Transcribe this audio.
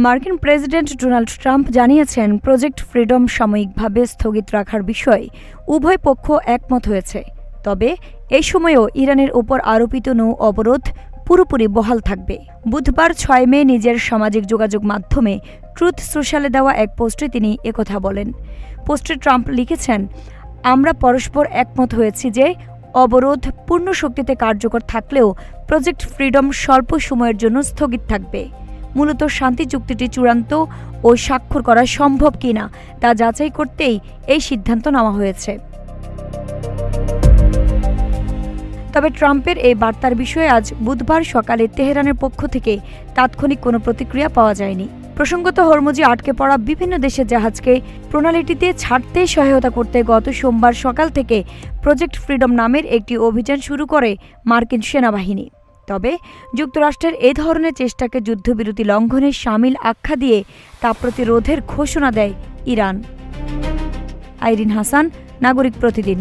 মার্কিন president Donald Trump জানিয়েছেন, project freedom সাময়িকভাবে স্থগিত রাখার বিষয়ে উভয় পক্ষ একমত হয়েছে। তবে এই সময়েও ইরানের ওপর আরোপিত নৌ অবরোধ পুরোপুরি বহাল থাকবে। বুধবার ৬ মে নিজের সামাজিক যোগাযোগ মাধ্যমে ট্রুথ সোশ্যালে দেওয়া এক পোস্টে তিনি একথা বলেন। পোস্টে ট্রাম্প লিখেছেন, আমরা পরস্পর একমত হয়েছি যে অবরোধ পূর্ণ শক্তিতে কার্যকর থাকলেও প্রজেক্ট ফ্রিডম স্বল্প সময়ের জন্য স্থগিত থাকবে। মূলত শান্তি চুক্তিটি চূড়ান্ত ও স্বাক্ষর করা সম্ভব কিনা তা যাচাই করতেই এই সিদ্ধান্ত নেওয়া হয়েছে। তবে ট্রাম্পের এই বার্তার বিষয়ে আজ বুধবার সকালে তেহরানের পক্ষ থেকে তাৎক্ষণিক কোনো প্রতিক্রিয়া পাওয়া যায়নি। প্রসঙ্গত, হরমুজে আটকে পড়া বিভিন্ন দেশের জাহাজকে প্রণালীটিতে ছাড়তে সহায়তা করতে গত সোমবার সকাল থেকে প্রজেক্ট ফ্রিডম নামের একটি অভিযান শুরু করে মার্কিন সেনাবাহিনী। তবে যুক্তরাষ্ট্রের এ ধরনের চেষ্টাকে যুদ্ধবিরতি লঙ্ঘনের শামিল আখ্যা দিয়ে তা প্রতিরোধের ঘোষণা দেয় ইরান। আইরিন হাসান, নাগরিক প্রতিদিন।